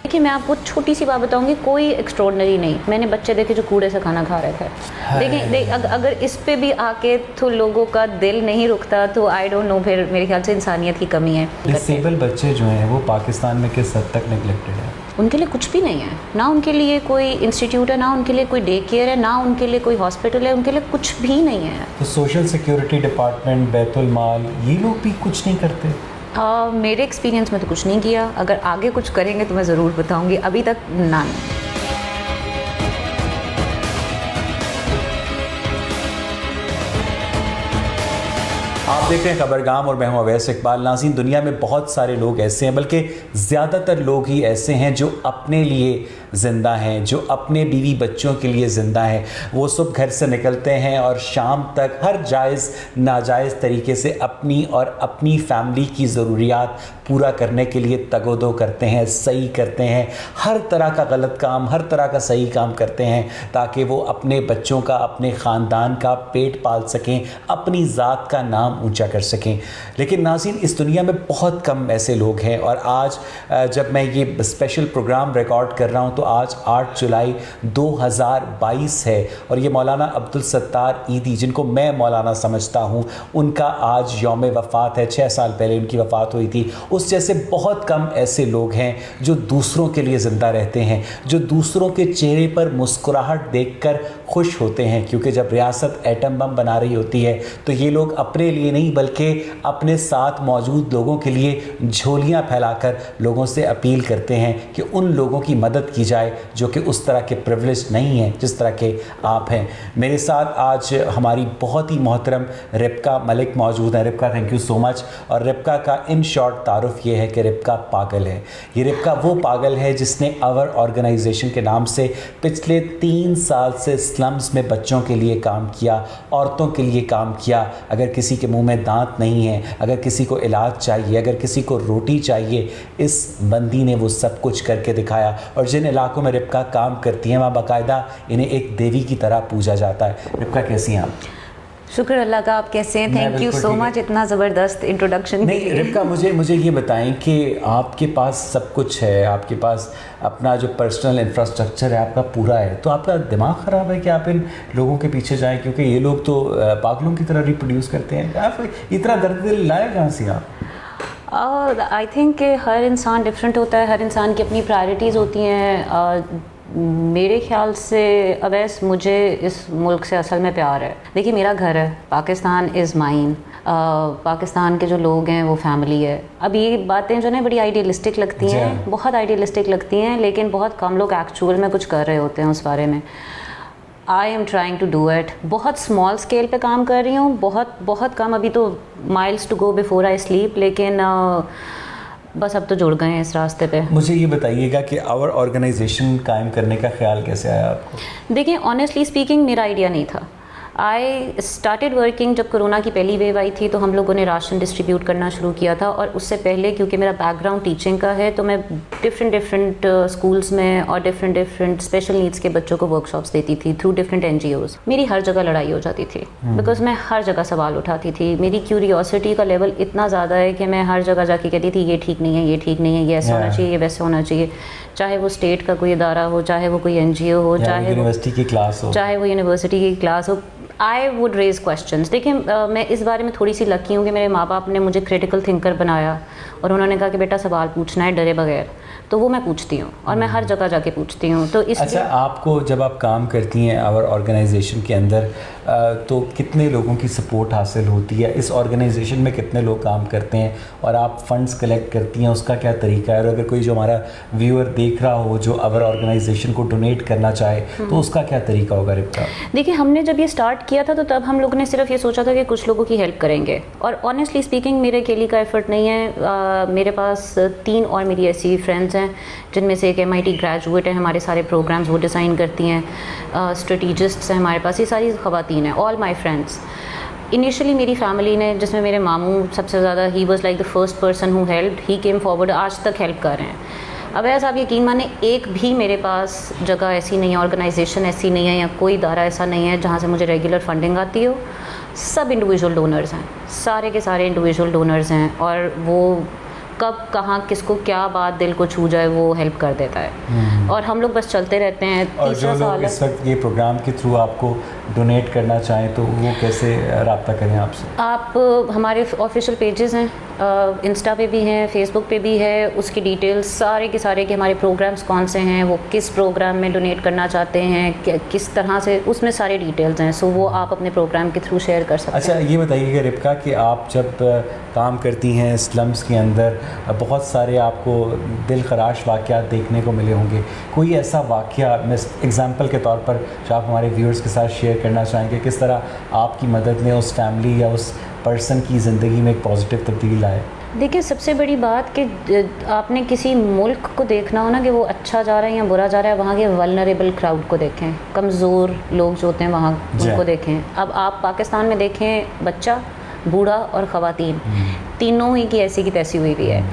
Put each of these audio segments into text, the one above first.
देखिए मैं आपको छोटी सी बात बताऊंगी, कोई एक्स्ट्रॉर्डनरी नहीं, मैंने बच्चे देखे जो कूड़े से खाना खा रहे थे। देखिए अगर इस पे भी आके तो लोगों का दिल नहीं रुकता तो आई डोंट नो, फिर मेरे ख्याल से इंसानियत की कमी है। डिसेबल बच्चे जो हैं वो पाकिस्तान में किस हद तक नेग्लेक्टेड है? उनके लिए कुछ भी नहीं है, ना उनके लिए कोई इंस्टीट्यूट है, ना उनके लिए कोई डे केयर है, ना उनके लिए कोई हॉस्पिटल है, उनके लिए कुछ भी नहीं है। तो सोशल सिक्योरिटी डिपार्टमेंट, बैतुल माल, ये लोग भी कुछ नहीं करते? मेरे एक्सपीरियंस में तो कुछ नहीं किया, अगर आगे कुछ करेंगे तो मैं ज़रूर बताऊंगी, अभी तक ना। आप देख रहे हैं खबरगाम और मैं हूं अवैस इकबाल। नाज़रीन, दुनिया में बहुत सारे लोग ऐसे हैं, बल्कि ज़्यादातर लोग ही ऐसे हैं जो अपने लिए ज़िंदा हैं, जो अपने बीवी बच्चों के लिए ज़िंदा हैं। वो सुबह घर से निकलते हैं और शाम तक हर जायज़ नाजायज़ तरीके से अपनी और अपनी फैमिली की ज़रूरियात पूरा करने के लिए तगोदो करते हैं, सही करते हैं, हर तरह का गलत काम, हर तरह का सही काम करते हैं ताकि वो अपने बच्चों का, अपने ख़ानदान का पेट पाल सकें, अपनी ज़ात का नाम ऊंचा कर सकें। लेकिन नाज़रीन, इस दुनिया में बहुत कम ऐसे लोग हैं। और आज जब मैं ये स्पेशल प्रोग्राम रिकॉर्ड कर रहा हूँ तो आज 8 जुलाई 2022 है और ये मौलाना अब्दुल सत्तार ईदी, जिनको मैं मौलाना समझता हूँ, उनका आज यौम वफ़ात है। 6 साल पहले उनकी वफ़ात हुई थी। उस जैसे बहुत कम ऐसे लोग हैं जो दूसरों के लिए ज़िंदा रहते हैं, जो दूसरों के चेहरे पर मुस्कुराहट देखकर खुश होते हैं। क्योंकि जब रियासत एटम बम बना रही होती है तो ये लोग अपने लिए नहीं बल्कि अपने साथ मौजूद लोगों के लिए झोलियां फैलाकर लोगों से अपील करते हैं कि उन लोगों की मदद की जाए जो कि उस तरह के प्रिविलेज नहीं हैं जिस तरह के आप हैं। मेरे साथ आज हमारी बहुत ही मोहतरम रिबका मलिक मौजूद हैं। रिबका, थैंक यू सो मच। और रिबका का इन शॉर्ट तारुफ ये है कि रिबका पागल है। ये रिबका वो पागल है जिसने आवर ऑर्गेनाइजेशन के नाम से पिछले 3 साल से स्लम्स में बच्चों के लिए काम किया, औरतों के लिए काम किया। अगर किसी के मुंह में दांत नहीं है, अगर किसी को इलाज चाहिए, अगर किसी को रोटी चाहिए, इस बंदी ने वो सब कुछ करके दिखाया। और जिन इलाकों में रिबका काम करती हैं वहाँ बाकायदा इन्हें एक देवी की तरह पूजा जाता है। रिबका, कैसी हैं आप? शुक्र अल्लाह का, आप कैसे हैं? थैंक यू सो मच इतना ज़बरदस्त इंट्रोडक्शन। नहीं रिबका, मुझे ये बताएं कि आपके पास सब कुछ है, आपके पास अपना जो पर्सनल इंफ्रास्ट्रक्चर है आपका पूरा है, तो आपका दिमाग ख़राब है कि आप इन लोगों के पीछे जाएं? क्योंकि ये लोग तो पागलों की तरह रिप्रोड्यूस करते हैं। आप इतना दर्द दिल लाए कहाँ से आप? आई थिंक कि हर इंसान डिफरेंट होता है, हर इंसान की अपनी प्रायोरिटीज़ होती हैं। मेरे ख्याल से अवैस, मुझे इस मुल्क से असल में प्यार है। देखिए मेरा घर है, पाकिस्तान इज़ माइन। पाकिस्तान के जो लोग हैं वो फैमिली है। अब ये बातें जो ना बड़ी आइडियलिस्टिक लगती हैं, बहुत आइडियलिस्टिक लगती हैं, लेकिन बहुत कम लोग एक्चुअल में कुछ कर रहे होते हैं उस बारे में। I am trying to do it. बहुत स्मॉल स्केल पे काम कर रही हूँ, बहुत कम, अभी तो miles to go before I sleep, लेकिन बस अब तो जुड़ गए हैं इस रास्ते पे। मुझे ये बताइएगा कि आवर ऑर्गेनाइजेशन कायम करने का ख्याल कैसे आया आपको? देखिए ऑनेस्टली स्पीकिंग मेरा आइडिया नहीं था। आई स्टार्टेड वर्किंग जब कोरोना की पहली वेव आई थी तो हम लोगों ने राशन डिस्ट्रीब्यूट करना शुरू किया था। और उससे पहले क्योंकि मेरा बैकग्राउंड टीचिंग का है तो मैं डिफरेंट स्कूल्स में और डिफरेंट स्पेशल नीड्स के बच्चों को वर्कशॉप्स देती थी थ्रू डिफरेंट NGOs। मेरी हर जगह लड़ाई हो जाती थी बिकॉज मैं हर जगह सवाल उठाती थी। मेरी क्यूरियोसिटी का लेवल इतना ज़्यादा है कि मैं हर जगह जाके कहती थी ये ठीक नहीं है, ये ठीक नहीं है, ये ऐसा होना चाहिए, ये वैसे होना चाहिए। चाहे वो स्टेट का कोई इदारा हो, चाहे वो कोई NGO हो, चाहे यूनिवर्सिटी की क्लास हो, चाहे वो यूनिवर्सिटी की क्लास हो, आई वुड रेज क्वेश्चंस। देखिए मैं इस बारे में थोड़ी सी लकी हूँ कि मेरे माँ बाप ने मुझे क्रिटिकल थिंकर बनाया और उन्होंने कहा कि बेटा सवाल पूछना है डरे बगैर। तो वो मैं पूछती हूँ और मैं हर जगह जाके पूछती हूँ। तो इस अच्छा, आपको जब आप काम करती हैं आवर ऑर्गेनाइजेशन के अंदर तो कितने लोगों की सपोर्ट हासिल होती है? इस ऑर्गेनाइजेशन में कितने लोग काम करते हैं और आप फंड्स कलेक्ट करती हैं, उसका क्या तरीका है? और अगर कोई जो हमारा व्यूअर देख रहा हो जो आवर ऑर्गेनाइजेशन को डोनेट करना चाहे तो उसका क्या तरीका होगा रिबका? देखिए हमने जब ये स्टार्ट किया था तो तब हम लोगों ने सिर्फ ये सोचा था कि कुछ लोगों की हेल्प करेंगे। और ऑनेस्टली स्पीकिंग मेरे अकेली का एफर्ट नहीं है। मेरे पास 3 और मेरी ऐसी फ्रेंड्स हैं जिनमें से एक MIT ग्रेजुएट है, हमारे सारे प्रोग्राम्स वो डिज़ाइन करती हैं। स्ट्रेटिजिस्ट्स हैं हमारे पास, ये सारी ख़वातीन हैं, ऑल माई फ्रेंड्स। इनिशियली मेरी फैमिली ने, जिसमें मेरे मामू सबसे ज़्यादा, he was like the first person who helped, he came forward, आज तक हेल्प कर रहे हैं। अब ऐसा आप यकीन माने एक भी मेरे पास जगह ऐसी नहीं है, ऑर्गेनाइजेशन ऐसी नहीं है या कोई इदारा ऐसा नहीं है जहाँ से मुझे रेगुलर फंडिंग आती हो। सब इंडिविजुअल डोनर्स हैं, सारे के सारे इंडिविजुअल डोनर्स हैं और वो कब कहाँ किसको क्या बात दिल को छू जाए वो हेल्प कर देता है। और हम लोग बस चलते रहते हैं। और जो लोग इस वक्त ये प्रोग्राम के थ्रू आपको डोनेट करना चाहें तो वो कैसे रब्ता करें आपसे? आप हमारे ऑफिशियल पेजेस हैं, इंस्टा पे भी हैं, फेसबुक पे भी है, उसकी डिटेल्स सारे के सारे कि हमारे प्रोग्राम्स कौन से हैं, वो किस प्रोग्राम में डोनेट करना चाहते हैं, किस तरह से, उसमें सारे डिटेल्स हैं। सो वो आप अपने प्रोग्राम के थ्रू शेयर कर सकते हैं। अच्छा, ये बताइए कि रिबका कि आप जब काम करती हैं स्लम्स के अंदर, बहुत सारे आपको दिल खराश वाक़यात देखने को मिले होंगे। कोई ऐसा वाक़या एग्ज़ाम्पल के तौर पर जो आप हमारे व्यूअर्स के साथ शेयर करना चाहेंगे, किस तरह आपकी मदद ने उस फैमिली या उस पर्सन की ज़िंदगी में एक पॉजिटिव तब्दीली लाए? देखिए, सबसे बड़ी बात कि आपने किसी मुल्क को देखना हो ना कि वो अच्छा जा रहा है या बुरा जा रहा है, वहाँ के वल्नरेबल क्राउड को देखें, कमज़ोर लोग जो होते हैं वहाँ उनको देखें। अब आप पाकिस्तान में देखें, बच्चा, बूढ़ा और ख़वातीन तीनों ही की ऐसी की तैसी हुई है।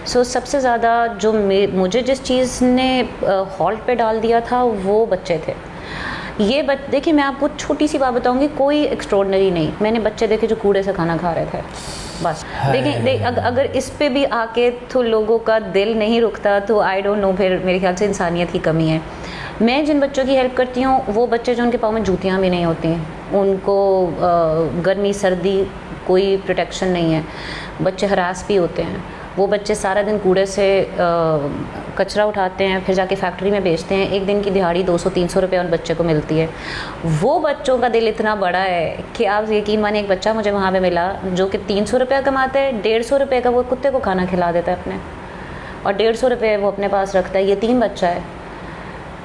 सो सबसे ज़्यादा जो मुझे जिस चीज़ ने हॉल्ट पे डाल दिया था वो बच्चे थे। ये देखिए, मैं आपको छोटी सी बात बताऊंगी, कोई एक्स्ट्रॉर्डनरी नहीं। मैंने बच्चे देखे जो कूड़े से खाना खा रहे थे, बस। देखिए, अगर इस पे भी आके तो लोगों का दिल नहीं रुकता तो आई डोंट नो, फिर मेरे ख्याल से इंसानियत की कमी है। मैं जिन बच्चों की हेल्प करती हूँ वो बच्चे जो उनके पाँव में जूतियाँ भी नहीं होती हैं, उनको गर्मी सर्दी कोई प्रोटेक्शन नहीं है, बच्चे हरास भी होते हैं। वो बच्चे सारा दिन कूड़े से कचरा उठाते हैं, फिर जाके फैक्ट्री में बेचते हैं। एक दिन की दिहाड़ी 200-300 रुपये उन बच्चे को मिलती है। वो बच्चों का दिल इतना बड़ा है कि आप यकीन माने, एक बच्चा मुझे वहाँ पे मिला जो कि 300 रुपये कमाता है, 150 रुपये का वो कुत्ते को खाना खिला देता है अपने, और 150 रुपये वो अपने पास रखता है। यतीम बच्चा है।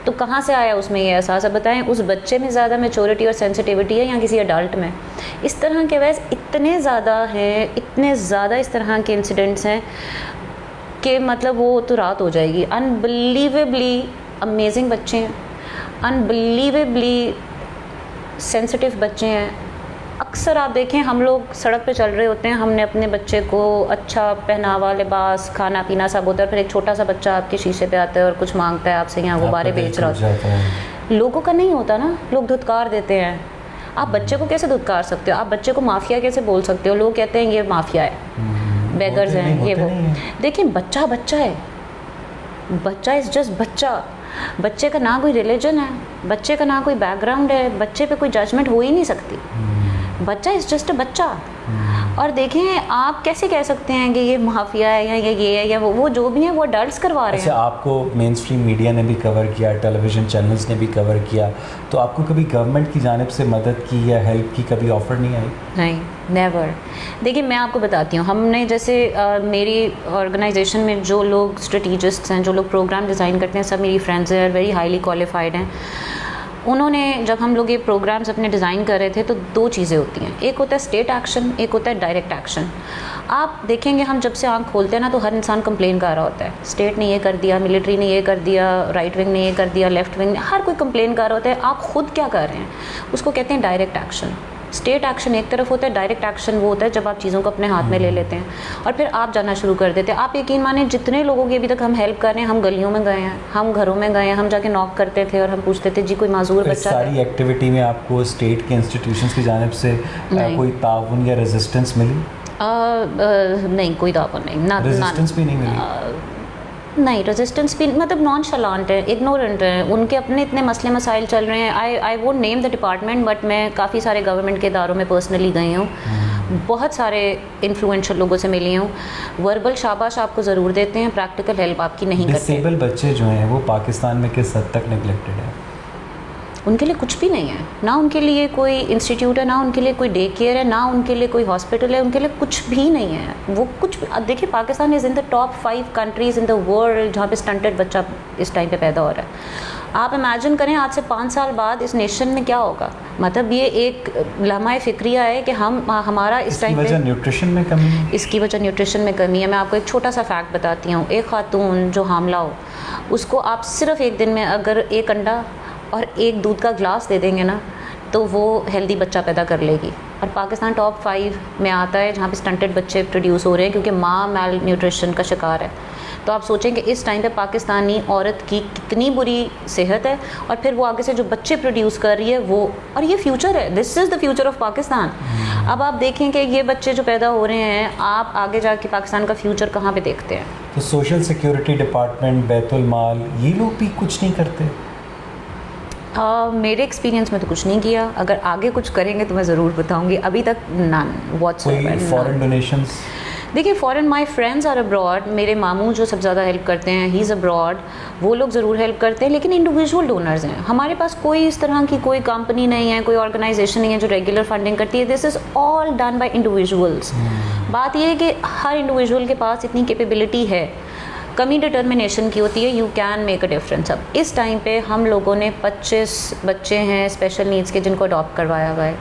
तो कहाँ से आया उसमें ये एहसास? बताएं, उस बच्चे में ज़्यादा मैच्योरिटी और सेंसिटिविटी है या किसी अडल्ट में? इस तरह के वैसे इतने ज़्यादा हैं, इतने ज़्यादा इस तरह के इंसिडेंट्स हैं कि मतलब वो तो रात हो जाएगी। अनबिलीवेबली अमेजिंग बच्चे हैं, अनबिलीवेबली सेंसिटिव बच्चे हैं। अक्सर आप देखें, हम लोग सड़क पे चल रहे होते हैं, हमने अपने बच्चे को अच्छा पहनावा, लिबास, खाना पीना सब होता है, फिर एक छोटा सा बच्चा आपके शीशे पे आता है और कुछ मांगता है आपसे, यहाँ गुब्बारे बेच रहा होता है। लोगों का नहीं होता ना, लोग धुतकार देते हैं। आप बच्चे को कैसे धुतकार सकते हो? आप बच्चे को माफिया कैसे बोल सकते हो? लोग कहते हैं ये माफिया है, बेगर्स हैं, ये वो। देखिए, बच्चा बच्चा है, बच्चा इज़ जस्ट बच्चा। बच्चे का ना कोई रिलीजन है, बच्चे का ना कोई बैकग्राउंड है, बच्चे पे कोई जजमेंट हो ही नहीं सकती। बच्चा इज़ जस्ट अ बच्चा। और देखें, आप कैसे कह सकते हैं कि ये माफिया है या ये है या वो जो भी है वो अडल्ट्स करवा रहे हैं। अच्छा, आपको मेन स्ट्रीम मीडिया ने भी कवर किया, टेलीविज़न चैनल्स ने भी कवर किया, तो आपको कभी गवर्नमेंट की जानिब से मदद की या हेल्प की कभी ऑफ़र नहीं आई? नहीं, नेवर। देखिए, मैं आपको बताती हूँ, हमने जैसे मेरी ऑर्गेनाइजेशन में जो लोग स्ट्रेटिजिस्ट्स हैं, जो लोग प्रोग्राम डिज़ाइन करते हैं, सब मेरी फ्रेंड्स हैं, वेरी हाईली क्वालिफाइड हैं। उन्होंने, जब हम लोग ये प्रोग्राम्स अपने डिज़ाइन कर रहे थे, तो दो चीज़ें होती हैं, एक होता है स्टेट एक्शन, एक होता है डायरेक्ट एक्शन। आप देखेंगे, हम जब से आँख खोलते हैं ना तो हर इंसान कंप्लेन कर रहा होता है, स्टेट ने ये कर दिया, मिलिट्री ने ये कर दिया, राइट विंग ने ये कर दिया, लेफ्ट विंग ने, हर कोई कंप्लेन कर रहा होता है। आप खुद क्या कर रहे हैं? उसको कहते हैं डायरेक्ट एक्शन। स्टेट एक्शन एक तरफ होता है, डायरेक्ट एक्शन वो होता है जब आप चीज़ों को अपने हाथ में ले लेते हैं और फिर आप जाना शुरू कर देते हैं। आप यकीन माने, जितने लोगों की अभी तक हम हेल्प कर रहे हैं, हम गलियों में गए हैं, हम घरों में गए हैं, हम जाके नॉक करते थे और हम पूछते थे जी कोई माजूर बच्चा। सारी एक्टिविटी में आपको स्टेट के इंस्टीट्यूशंस की जानिब से कोई ताउन या रेजिस्टेंस मिली? नहीं, कोई ताउन नहीं, रेजिस्टेंस भी नहीं मिली? नहीं, रेजिस्टेंस भी, मतलब नॉन शलांट है, इग्नोरेंट है, उनके अपने इतने मसले मसाइल चल रहे हैं। I won't name the department, but मैं काफ़ी सारे गवर्नमेंट के इदारों में पर्सनली गई हूँ, बहुत सारे इन्फ्लुएंशियल लोगों से मिली हूँ। वर्बल शाबाश आपको ज़रूर देते हैं, प्रैक्टिकल हेल्प आपकी नहीं करते। डिसेबल बच्चे जो हैं वो पाकिस्तान में किस हद तक नेगलेक्टेड है? उनके लिए कुछ भी नहीं है, ना उनके लिए कोई इंस्टीट्यूट है, ना उनके लिए कोई डे केयर है, ना उनके लिए कोई हॉस्पिटल है, उनके लिए कुछ भी नहीं है। वो कुछ भी, देखिए, Pakistan is in the top 5 countries in the world जहाँ पे स्टंटेड बच्चा इस टाइम पे पैदा हो रहा है। आप इमेजिन करें, आज से 5 साल बाद इस नेशन में क्या होगा। मतलब ये एक लम्हा फ़िक्रिया है कि हमारा इस टाइम पे न्यूट्रिशन में कमी है। इसकी वजह न्यूट्रिशन में कमी है। मैं आपको एक छोटा सा फैक्ट बताती हूँ। एक खातून जो हामला हो, उसको आप सिर्फ एक दिन में अगर एक अंडा और एक दूध का ग्लास दे देंगे ना, तो वो हेल्दी बच्चा पैदा कर लेगी। और पाकिस्तान टॉप 5 में आता है जहाँ पे स्टंटेड बच्चे प्रोड्यूस हो रहे हैं क्योंकि माँ मेल न्यूट्रिशन का शिकार है। तो आप सोचें कि इस टाइम पे पाकिस्तानी औरत की कितनी बुरी सेहत है, और फिर वो आगे से जो बच्चे प्रोड्यूस कर रही है वो, और ये फ्यूचर है, this is the future of Pakistan. अब आप देखें कि ये बच्चे जो पैदा हो रहे हैं, आप आगे जाके पाकिस्तान का फ्यूचर कहाँ पे देखते हैं? तो सोशल सिक्योरिटी डिपार्टमेंट, बैतुल माल, ये लोग भी कुछ नहीं करते? मेरे एक्सपीरियंस में तो कुछ नहीं किया। अगर आगे कुछ करेंगे तो मैं ज़रूर बताऊंगी। अभी तक नन व्हाट्सएवर। Foreign donations? देखिए, foreign my friends are abroad. मेरे मामू जो सबसे ज़्यादा हेल्प करते हैं, ही इज़ अब्रॉड, वो लोग ज़रूर हेल्प करते हैं, लेकिन इंडिविजुअल डोनर्स हैं। हमारे पास कोई इस तरह की कोई कंपनी नहीं है, कोई ऑर्गेनाइजेशन नहीं है जो रेगुलर फंडिंग करती है। This is all done by individuals. बात यह है कि हर इंडिविजुअल के पास इतनी कैपेबिलिटी है, कमी डिटर्मिनेशन की होती है, you can make a difference. अब इस टाइम पे हम लोगों ने 25 बच्चे हैं स्पेशल नीड्स के जिनको अडॉप्ट करवाया हुआ है।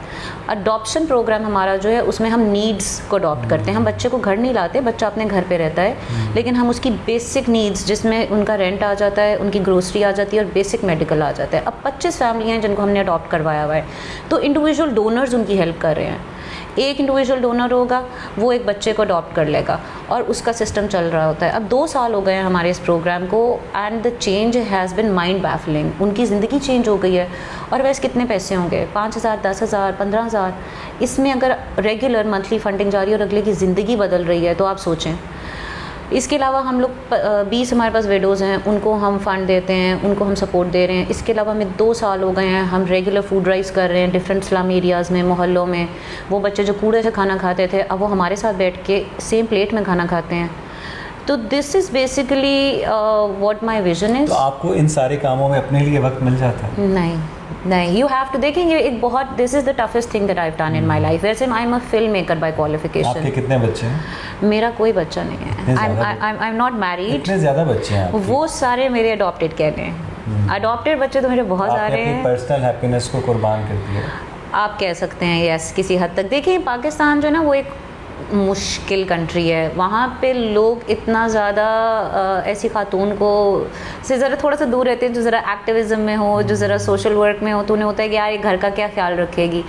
अडॉप्शन प्रोग्राम हमारा जो है उसमें हम नीड्स को अडॉप्ट करते हैं। हम बच्चे को घर नहीं लाते, बच्चा अपने घर पे रहता है, लेकिन हम उसकी बेसिक नीड्स जिसमें उनका रेंट आ जाता है, उनकी ग्रोसरी आ जाती है और बेसिक मेडिकल आ जाता है। अब 25 फैमिली हैं जिनको हमने अडॉप्ट करवाया हुआ है, तो इंडिविजुअल डोनर्स उनकी हेल्प कर रहे हैं। एक इंडिविजुअल डोनर होगा, वो एक बच्चे को अडॉप्ट कर लेगा और उसका सिस्टम चल रहा होता है। अब 2 साल हो गए हैं हमारे इस प्रोग्राम को, and the change has been mind baffling. उनकी ज़िंदगी चेंज हो गई है। और वैसे कितने पैसे होंगे? 5,000, 10,000, 15,000। इसमें अगर रेगुलर मंथली फंडिंग जा रही है और अगले की ज़िंदगी बदल रही है, तो आप सोचें। इसके अलावा हम लोग 20 हमारे पास विडोज़ हैं, उनको हम फ़ंड देते हैं, उनको हम सपोर्ट दे रहे हैं। इसके अलावा हमें 2 साल हो गए हैं, हम रेगुलर फूड ड्राइव्स कर रहे हैं डिफरेंट स्लम एरियाज़ में, मोहल्लों में। वो बच्चे जो कूड़े से खाना खाते थे, अब वो हमारे साथ बैठ के सेम प्लेट में खाना खाते हैं। तो this is basically what my vision is. तो आपको इन सारे कामों में अपने लिए वक्त मिल जाता है? नहीं, यू हैव टू। देखेंगे एक बहुत, this is the toughest thing that I have done in my life. वैसे I am a film maker by qualification. आपके कितने बच्चे हैं? मेरा कोई बच्चा नहीं है। I am not married. इतने ज़्यादा बच्चे हैं आपके? वो सारे मेरे अडॉप्टेड कहते हैं। अडॉप्टेड बच्चे तो मेरे बहुत सारे हैं। पर्सनल हैप्पीनेस को कुर्बान कर दिया, आप कह सकते हैं, यस, किसी हद तक। देखिए, पाकिस्तान जो है ना, वो एक मुश्किल कंट्री है। वहाँ पे लोग इतना ज़्यादा ऐसी खातून को से ज़रा थोड़ा सा दूर रहते हैं जो ज़रा एक्टिविज़म में हो, जो ज़रा सोशल वर्क में हो, तो उन्हें होता है कि यार ये घर का क्या ख्याल रखेगी।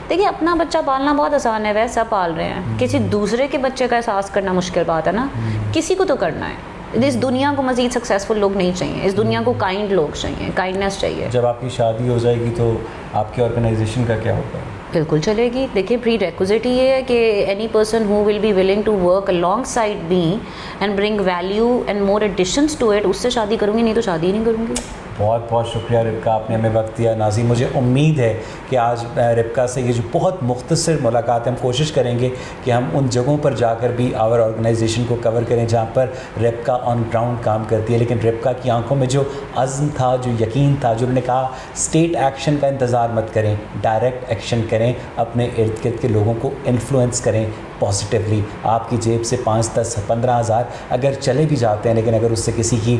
देखिए, अपना बच्चा पालना बहुत आसान है, वैसे सब पाल रहे हैं। किसी दूसरे के बच्चे का एहसास करना मुश्किल बात है ना। किसी को तो करना है। इस दुनिया को मज़ीद सक्सेसफुल लोग नहीं चाहिए, इस दुनिया को काइंड लोग चाहिए, काइंडनेस चाहिए। जब आपकी शादी हो जाएगी तो आपकी ऑर्गेनाइजेशन का क्या होगा? बिल्कुल चलेगी। देखिए, प्री रेक्विजिट ये है कि any person who will be willing to work alongside me and bring value and more additions to it, उससे शादी करूँगी, नहीं तो शादी ही नहीं करूँगी। बहुत बहुत शुक्रिया रिबका, आपने हमें वक्त दिया। नाज़रीन, मुझे उम्मीद है कि आज रिबका से ये जो बहुत मुख्तसर मुलाकात है, हम कोशिश करेंगे कि हम उन जगहों पर जाकर भी आवर ऑर्गेनाइजेशन को कवर करें जहाँ पर रिबका ऑन ग्राउंड काम करती है। लेकिन रिबका की आंखों में जो अज़्म था, जो यकीन था, जो उन्होंने कहा स्टेट एक्शन का इंतज़ार मत करें, डायरेक्ट एक्शन करें, अपने इर्द गिर्द के लोगों को इन्फ्लुएंस करें पॉजिटिवली। आपकी जेब से 5, 10, 15,000 अगर चले भी जाते हैं, लेकिन अगर उससे किसी की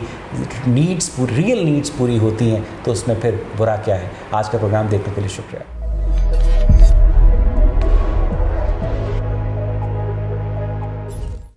नीड्स, रियल नीड्स पूरी होती हैं, तो उसमें फिर बुरा क्या है। आज का प्रोग्राम देखने के लिए शुक्रिया।